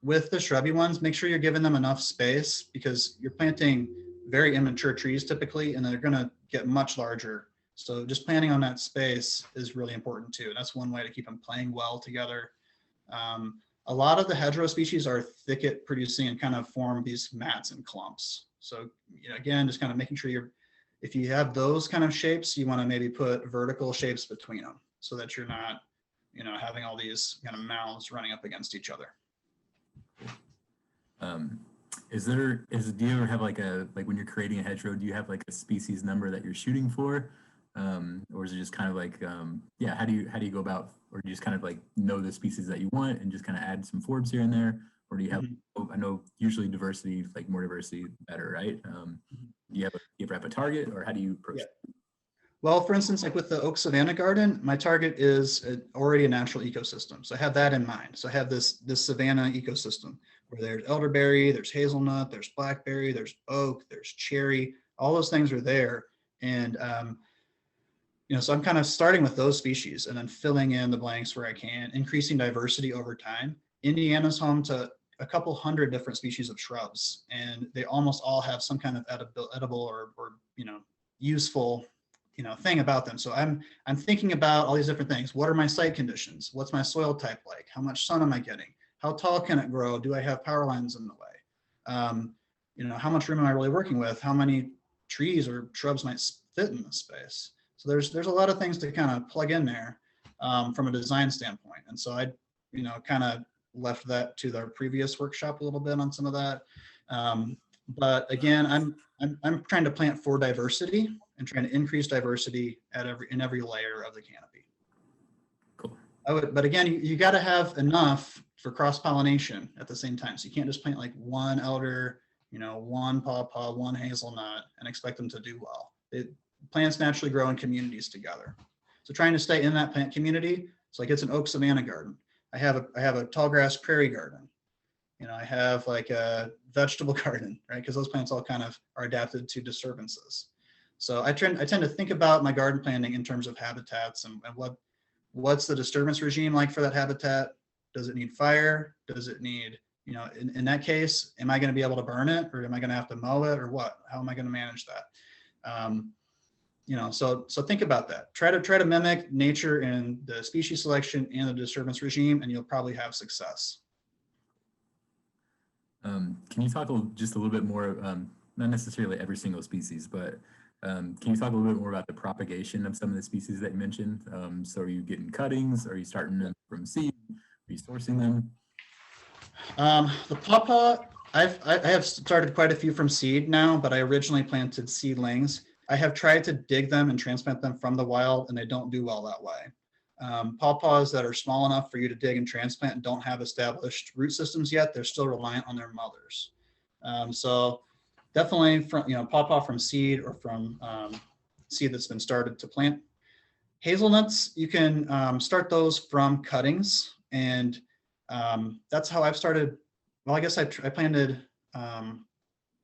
With the shrubby ones, make sure you're giving them enough space because you're planting very immature trees typically, and they're going to get much larger. So just planting on that space is really important too. That's one way to keep them playing well together. A lot of the hedgerow species are thicket producing and kind of form these mats and clumps. So, again, just kind of making sure if you have those kind of shapes, you want to maybe put vertical shapes between them so that you're not, having all these kind of mouths running up against each other. Do you ever have like when you're creating a hedgerow, do you have like a species number that you're shooting for? Or is it just kind of like, how do you go about, or do you just kind of like know the species that you want and just kind of add some forbs here and there? Or do you have, I know usually diversity, like more diversity, better, right? Do you ever have a target, or how do you approach it? Well, for instance, like with the Oak Savannah Garden, my target is already a natural ecosystem. So I have that in mind. So I have this Savannah ecosystem where there's elderberry, there's hazelnut, there's blackberry, there's oak, there's cherry, all those things are there. And, so I'm kind of starting with those species and then filling in the blanks where I can, increasing diversity over time. Indiana's home to a couple hundred different species of shrubs, and they almost all have some kind of edible or useful thing about them. So I'm thinking about all these different things. What are my site conditions? What's my soil type like? How much sun am I getting? How tall can it grow? Do I have power lines in the way? How much room am I really working with? How many trees or shrubs might fit in this space? So there's a lot of things to kind of plug in there from a design standpoint. And so I, kind of left that to their previous workshop a little bit on some of that. But again, I'm trying to plant for diversity and trying to increase diversity in every layer of the canopy. Cool. But again, you got to have enough for cross-pollination at the same time. So you can't just plant like one elder, one pawpaw, one hazelnut, and expect them to do well. Plants naturally grow in communities together. So trying to stay in that plant community. So like it's an Oak Savannah garden. I have a tall grass prairie garden. I have like a vegetable garden, right? Because those plants all kind of are adapted to disturbances. So I tend to think about my garden planning in terms of habitats and what's the disturbance regime like for that habitat? Does it need fire? Does it need, in that case, am I going to be able to burn it, or am I going to have to mow it, or what? How am I going to manage that? So think about that. Try to mimic nature in the species selection and the disturbance regime, and you'll probably have success. Can you talk just a little bit more, not necessarily every single species, but can you talk a little bit more about the propagation of some of the species that you mentioned? So are you getting cuttings? Are you starting them from seed? Are you sourcing them? The pawpaw, I have started quite a few from seed now, but I originally planted seedlings. I have tried to dig them and transplant them from the wild, and they don't do well that way. Pawpaws that are small enough for you to dig and transplant and don't have established root systems yet, they're still reliant on their mothers. So definitely from, pawpaw from seed or from seed that's been started to plant. Hazelnuts, you can start those from cuttings, and that's how I've started. Well, I guess I planted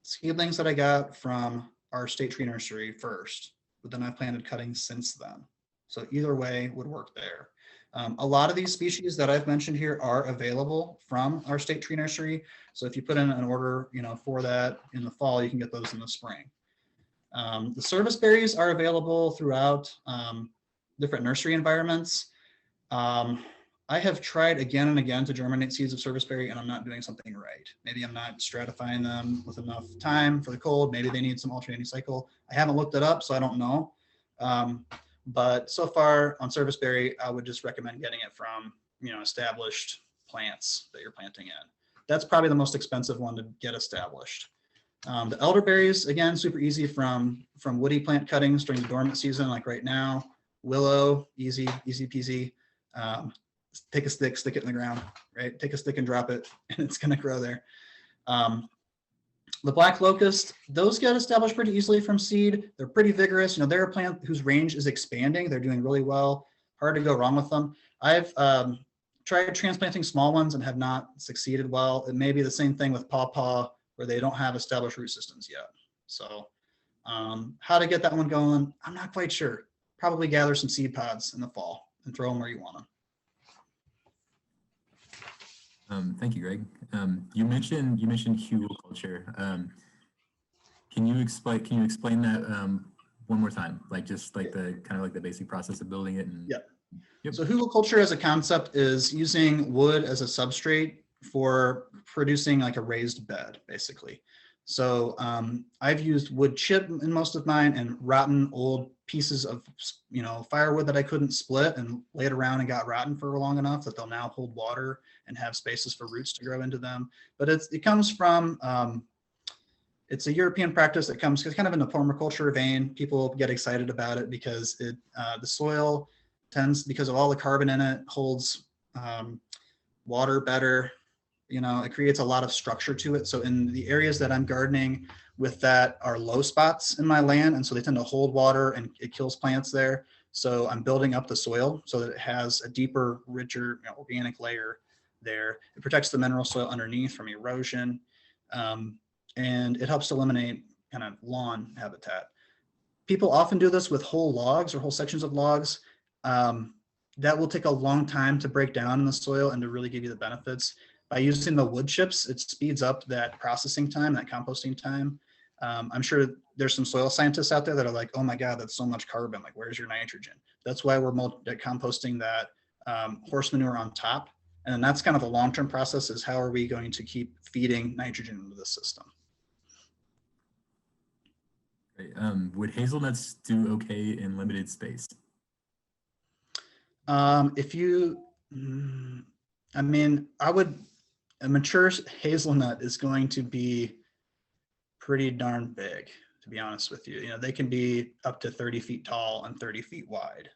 seedlings that I got from our state tree nursery first, but then I planted cuttings since then. So either way would work there. A lot of these species that I've mentioned here are available from our state tree nursery. So if you put in an order, for that in the fall, you can get those in the spring. The service berries are available throughout different nursery environments. I have tried again and again to germinate seeds of serviceberry, and I'm not doing something right. Maybe I'm not stratifying them with enough time for the cold. Maybe they need some alternating cycle. I haven't looked it up, so I don't know. But so far on serviceberry, I would just recommend getting it from, established plants that you're planting in. That's probably the most expensive one to get established. The elderberries, again, super easy from woody plant cuttings during the dormant season, like right now. Willow, easy peasy. Take a stick, stick it in the ground, right? Take a stick and drop it, and it's going to grow there. The black locust, those get established pretty easily from seed. They're pretty vigorous. They're a plant whose range is expanding. They're doing really well. Hard to go wrong with them. I've tried transplanting small ones and have not succeeded well. It may be the same thing with pawpaw, where they don't have established root systems yet. So how to get that one going, I'm not quite sure. Probably gather some seed pods in the fall and throw them where you want them. Thank you, Greg. You mentioned hugelculture. Can you explain that one more time? Like just like the kind of like the basic process of building it. And, Yep. Yep. So hugelculture as a concept is using wood as a substrate for producing like a raised bed, basically. So I've used wood chip in most of mine and rotten old pieces of, firewood that I couldn't split and laid around and got rotten for long enough that they'll now hold water and have spaces for roots to grow into them. But it comes from, it's a European practice that comes kind of in the permaculture vein. People get excited about it because the soil tends, because of all the carbon in it, holds water better. It creates a lot of structure to it. So in the areas that I'm gardening with that are low spots in my land, and so they tend to hold water and it kills plants there. So I'm building up the soil so that it has a deeper, richer, organic layer there. It protects the mineral soil underneath from erosion, and it helps to eliminate kind of lawn habitat. People often do this with whole logs or whole sections of logs. That will take a long time to break down in the soil and to really give you the benefits. By using the wood chips, it speeds up that processing time, that composting time. I'm sure there's some soil scientists out there that are like, oh my God, that's so much carbon. Like, where's your nitrogen? That's why we're composting that horse manure on top. And that's kind of the long-term process, is how are we going to keep feeding nitrogen into the system? Great. Would hazelnuts do okay in limited space? A mature hazelnut is going to be pretty darn big, to be honest with you. They can be up to 30 feet tall and 30 feet wide.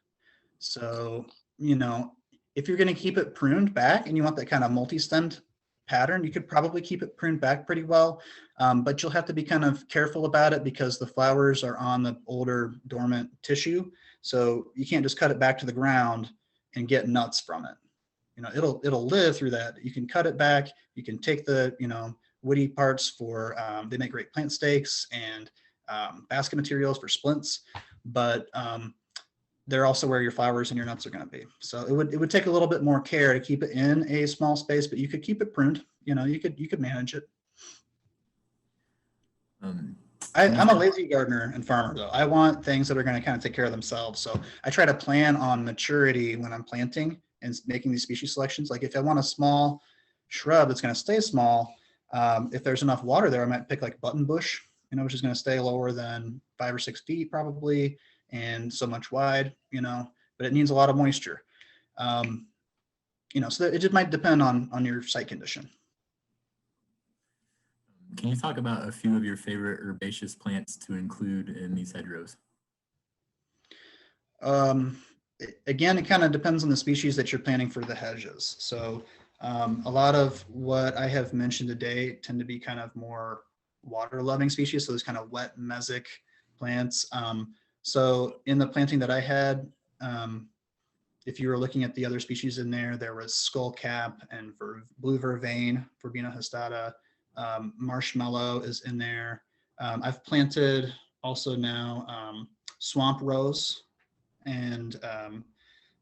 So, if you're going to keep it pruned back and you want that kind of multi-stemmed pattern, you could probably keep it pruned back pretty well. But you'll have to be kind of careful about it because the flowers are on the older dormant tissue. So you can't just cut it back to the ground and get nuts from it. It'll live through that. You can cut it back. You can take the, woody parts for, they make great plant stakes and basket materials for splints, but they're also where your flowers and your nuts are going to be. So it would take a little bit more care to keep it in a small space, but you could keep it pruned. You could manage it. I'm a lazy gardener and farmer though. I want things that are going to kind of take care of themselves. So I try to plan on maturity when I'm planting and making these species selections. Like if I want a small shrub that's going to stay small, if there's enough water there, I might pick like button bush, which is going to stay lower than 5 or 6 feet probably, and so much wide, but it needs a lot of moisture. So it just might depend on your site condition. Can you talk about a few of your favorite herbaceous plants to include in these hedgerows? again, it kind of depends on the species that you're planting for the hedges. So a lot of what I have mentioned today tend to be kind of more water loving species. So those kind of wet mesic plants. So in the planting that I had, if you were looking at the other species in there, there was skullcap and blue vervain, Verbena histata, marshmallow is in there. I've planted also now swamp rose and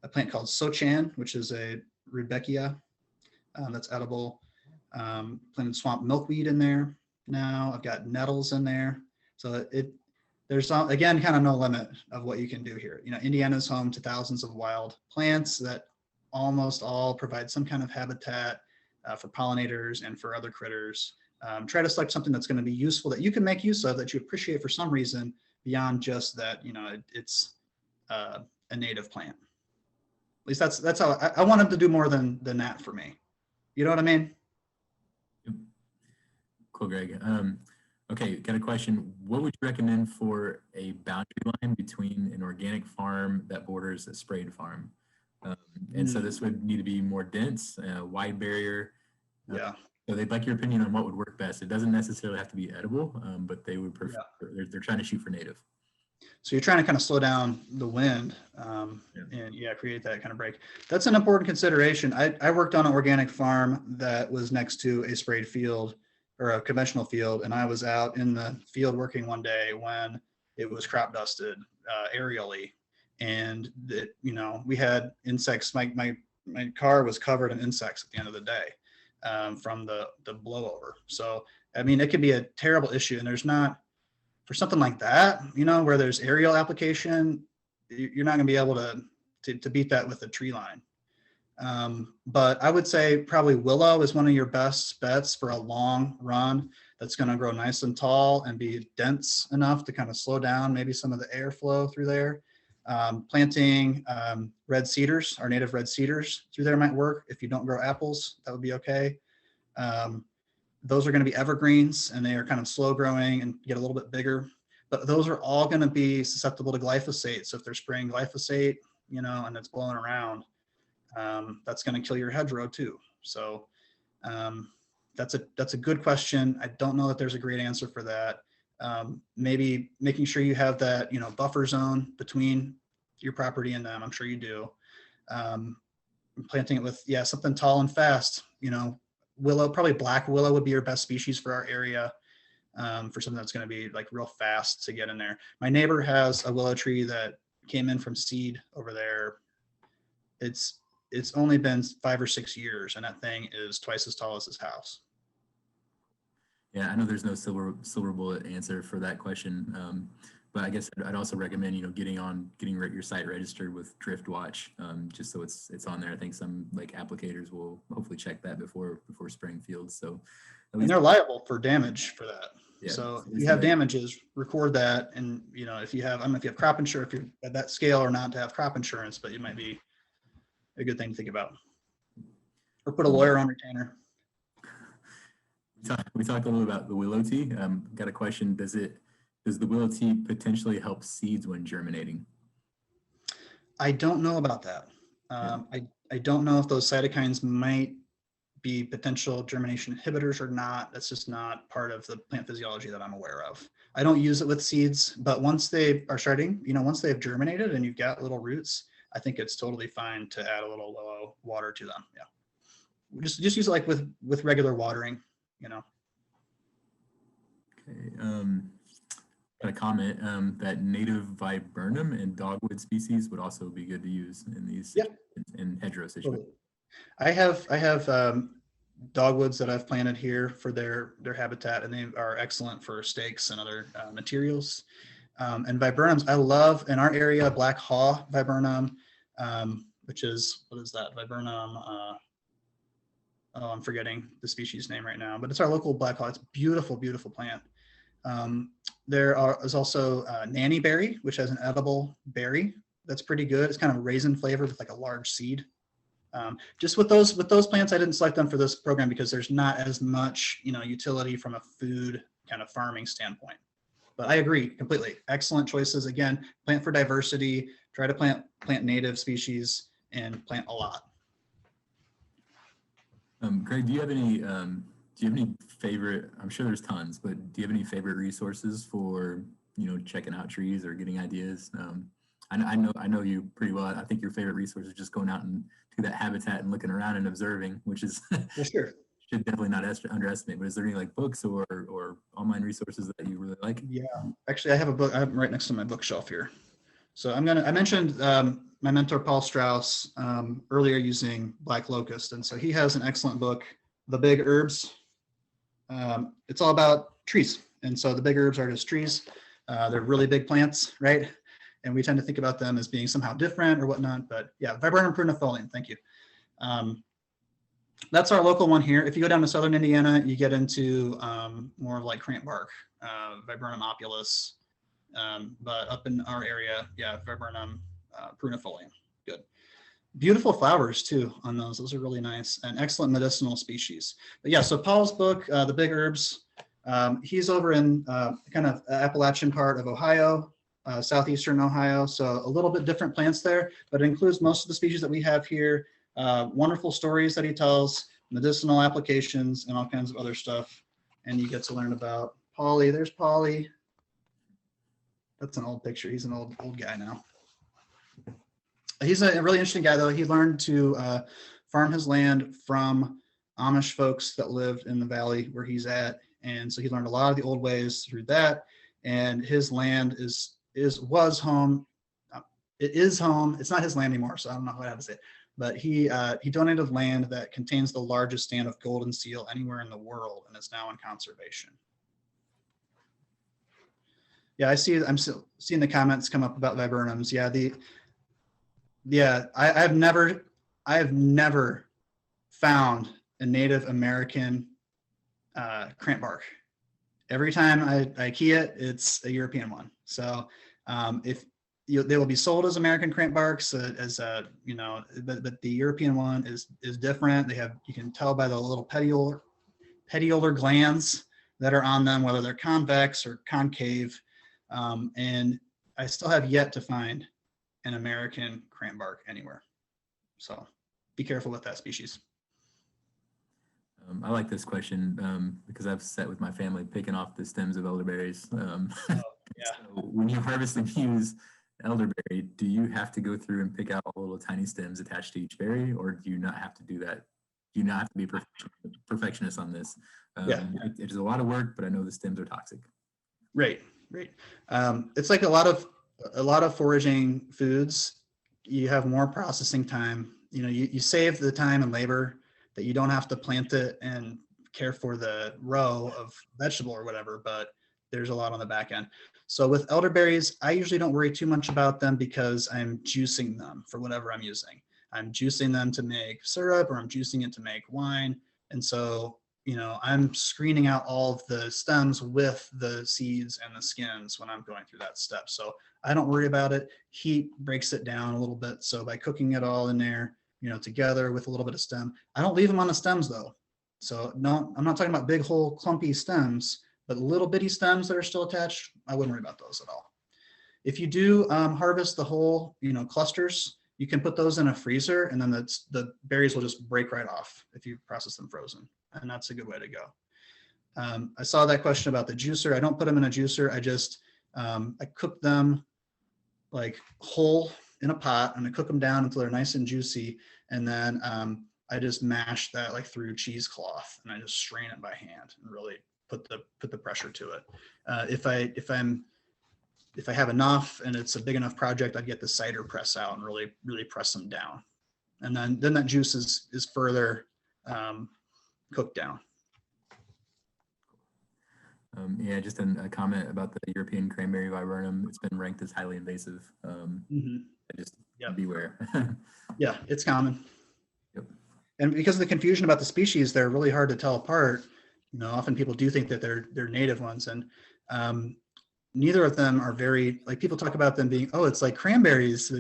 a plant called sochan, which is a rudbeckia that's edible. Planted swamp milkweed in there now. I've got nettles in there. So there's again kind of no limit of what you can do here. You know, Indiana's home to thousands of wild plants that almost all provide some kind of habitat for pollinators and for other critters. Try to select something that's going to be useful, that you can make use of, that you appreciate for some reason beyond just that, you know, it's a native plant. At least that's how I want them to do more than that for me. You know what I mean? Cool, Greg. Okay, got a question. What would you recommend for a boundary line between an organic farm that borders a sprayed farm? And so this would need to be more dense, wide barrier. Yeah. So they'd like your opinion on what would work best. It doesn't necessarily have to be edible, but they would prefer, they're trying to shoot for native. So you're trying to kind of slow down the wind and create that kind of break. That's an important consideration. I worked on an organic farm that was next to a sprayed field or a conventional field. And I was out in the field working one day when it was crop dusted aerially. And you know, we had insects. My car was covered in insects at the end of the day from the blowover. So, I mean, it could be a terrible issue. And there's not, for something like that, you know, where there's aerial application, you're not going to be able to beat that with a tree line. But I would say probably willow is one of your best bets for a long run that's going to grow nice and tall and be dense enough to kind of slow down maybe some of the airflow through there. Planting red cedars, our native red cedars through there might work. If you don't grow apples, that would be okay. Those are going to be evergreens and they are kind of slow growing and get a little bit bigger, but those are all going to be susceptible to glyphosate. So if they're spraying glyphosate, you know, and it's blowing around, that's going to kill your hedgerow too. So that's a good question. I don't know that there's a great answer for that. Maybe making sure you have that, you know, buffer zone between your property and them. I'm sure you do. Planting it with, something tall and fast, you know, willow, probably black willow would be your best species for our area. For something that's going to be like real fast to get in there. My neighbor has a willow tree that came in from seed over there. It's only been 5 or 6 years and that thing is twice as tall as his house. Yeah, I know there's no silver bullet answer for that question, but I guess I'd also recommend, you know, getting your site registered with Driftwatch, just so it's on there. I think some like applicators will hopefully check that before spraying fields. So, and they're liable for damage for that. Yeah, so if you have damages, record that, and you know, if you have, I don't know if you have crop insurance, if you're at that scale or not to have crop insurance, but it might be a good thing to think about. Or put a lawyer on retainer. We talked a little about the willow tea. Got a question. Does the willow tea potentially help seeds when germinating? I don't know about that. I don't know if those cytokines might be potential germination inhibitors or not. That's just not part of the plant physiology that I'm aware of. I don't use it with seeds, but once they are starting, you know, once they've germinated and you've got little roots, I think it's totally fine to add a little willow water to them. Yeah. Just use it like with regular watering, you know. Okay. Got a comment that native viburnum and dogwood species would also be good to use in these in hedgerow situations. I have dogwoods that I've planted here for their habitat, and they are excellent for stakes and other materials. And viburnums, I love in our area black haw viburnum, which is, what is that viburnum? Oh, I'm forgetting the species name right now, but it's our local black haw. It's a beautiful, beautiful plant. There is also nanny berry, which has an edible berry that's pretty good. It's kind of raisin flavored with like a large seed. Just with those plants, I didn't select them for this program because there's not as much, you know, utility from a food kind of farming standpoint. but I agree completely. Excellent choices. Again, plant for diversity, try to plant native species and plant a lot. Greg, do you have any favorite, I'm sure there's tons, but do you have any favorite resources for, checking out trees or getting ideas? I know you pretty well. I think your favorite resource is just going out and to that habitat and looking around and observing, which is For sure. should definitely not underestimate. But is there any like books or online resources that you really like? Yeah, actually, I have a book. I'm right next to my bookshelf here. So I mentioned my mentor Paul Strauss earlier using Black Locust, and so he has an excellent book, The Big Herbs. It's all about trees, and so the big herbs are just trees. They're really big plants, right? And we tend to think about them as being somehow different or whatnot, but yeah, Viburnum prunifolium, thank you. That's our local one here. If you go down to southern Indiana, you get into more of like crampbark, Viburnum opulus, but up in our area, yeah, Viburnum prunifolium, good. Beautiful flowers too on those. Those are really nice and excellent medicinal species. But yeah, so Paul's book, The Big Herbs, he's over in kind of Appalachian part of Ohio, southeastern Ohio. So a little bit different plants there, but it includes most of the species that we have here. Wonderful stories that he tells, medicinal applications, and all kinds of other stuff. And you get to learn about Polly. There's Polly. That's an old picture. He's an old guy now. He's a really interesting guy, though. He learned to farm his land from Amish folks that lived in the valley where he's at. And so he learned a lot of the old ways through that. And his land was home. It is home. It's not his land anymore, so I don't know how to say it. But he donated land that contains the largest stand of golden seal anywhere in the world, and is now in conservation. Yeah, I'm still seeing the comments come up about viburnums. Yeah, I have never found a Native American crampbark. Every time I key it, it's a European one. So they will be sold as American crampbarks, but the European one is different. You can tell by the little petiolar glands that are on them, whether they're convex or concave. And I still have yet to find an American crampbark anywhere. So be careful with that species. I like this question because I've sat with my family picking off the stems of elderberries. Yeah. So when you harvest and use elderberry, do you have to go through and pick out all the little tiny stems attached to each berry, or do you not have to do that? Do you not have to be perfectionist on this? It is a lot of work, but I know the stems are toxic. Right. It's like a lot of foraging foods. You have more processing time. You save the time and labor that you don't have to plant it and care for the row of vegetable or whatever, but there's a lot on the back end. So with elderberries, I usually don't worry too much about them because I'm juicing them for whatever I'm using. I'm juicing them to make syrup, or I'm juicing it to make wine. And so, I'm screening out all of the stems with the seeds and the skins when I'm going through that step. So I don't worry about it. Heat breaks it down a little bit. So by cooking it all in there, together with a little bit of stem, I don't leave them on the stems though. So no, I'm not talking about big whole clumpy stems, but little bitty stems that are still attached, I wouldn't worry about those at all. If you do harvest the whole, clusters, you can put those in a freezer, and then the berries will just break right off if you process them frozen, and that's a good way to go. I saw that question about the juicer. I don't put them in a juicer. I just I cook them like whole in a pot, and I cook them down until they're nice and juicy, and then I just mash that like through cheesecloth, and I just strain it by hand and really put the pressure to it. If I have enough and it's a big enough project, I'd get the cider press out and really press them down, and then that juice is further cooked down. Yeah, just a comment about the European cranberry viburnum. It's been ranked as highly invasive. Just beware. Yeah, it's common. Yep. And because of the confusion about the species, they're really hard to tell apart. Often people do think that they're native ones, and neither of them are very, like, people talk about them being, oh, it's like cranberries.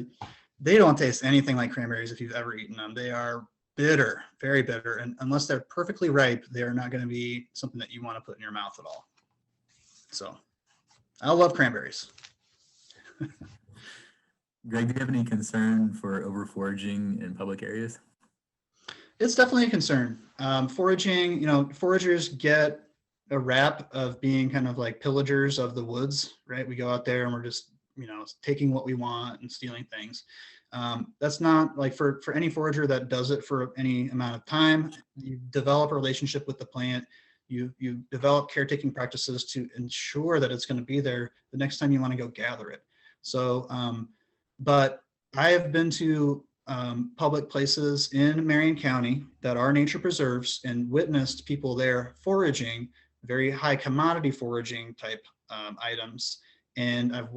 They don't taste anything like cranberries if you've ever eaten them. They are bitter, very bitter, and unless they're perfectly ripe, they are not going to be something that you want to put in your mouth at all. So I love cranberries. Greg, do you have any concern for over foraging in public areas? It's definitely a concern. Foraging, foragers get a rap of being kind of like pillagers of the woods, right? We go out there and we're just, taking what we want and stealing things. That's not like for any forager that does it for any amount of time. You develop a relationship with the plant. You develop caretaking practices to ensure that it's going to be there the next time you want to go gather it. So, but I have been to public places in Marion County that are nature preserves and witnessed people there foraging, very high commodity foraging type items. And I've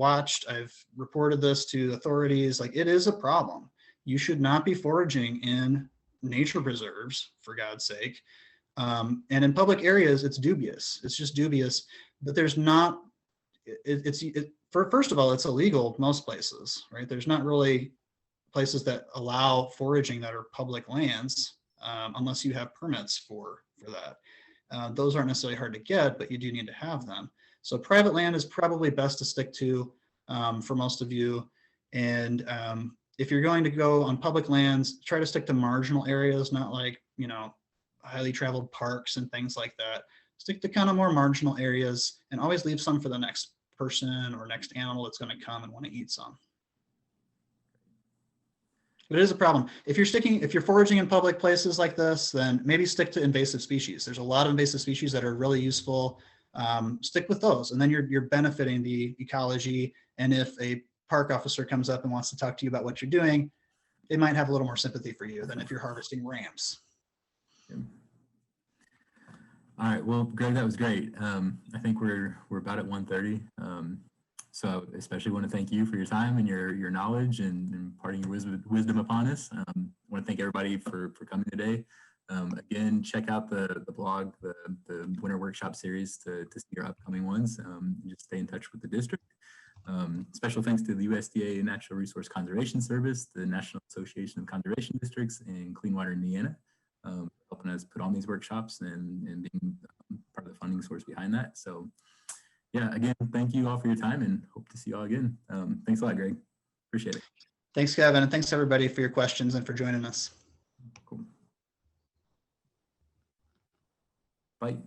reported this to authorities, like it is a problem. You should not be foraging in nature preserves, for God's sake. And in public areas, it's dubious. It's just dubious, but there's not, first of all, it's illegal most places, right? There's not really places that allow foraging that are public lands, unless you have permits for that. Those aren't necessarily hard to get, but you do need to have them. So private land is probably best to stick to for most of you. And if you're going to go on public lands, try to stick to marginal areas, not like, highly traveled parks and things like that. Stick to kind of more marginal areas and always leave some for the next person or next animal that's going to come and want to eat some. But it is a problem. If you're foraging in public places like this, then maybe stick to invasive species. There's a lot of invasive species that are really useful. Stick with those, and then you're benefiting the ecology. And if a park officer comes up and wants to talk to you about what you're doing, they might have a little more sympathy for you than if you're harvesting rams. All right, well, Greg, that was great. I think we're about at 1:30. So I especially want to thank you for your time and your knowledge and imparting your wisdom upon us. I want to thank everybody for coming today. Again, check out the blog, the winter workshop series to see your upcoming ones. Just stay in touch with the district. Special thanks to the USDA Natural Resource Conservation Service, the National Association of Conservation Districts, and Clean Water Indiana, helping us put on these workshops and being part of the funding source behind that. So yeah, again, thank you all for your time and hope to see you all again. Thanks a lot, Greg. Appreciate it. Thanks, Kevin, and thanks everybody for your questions and for joining us. Cool. Bye.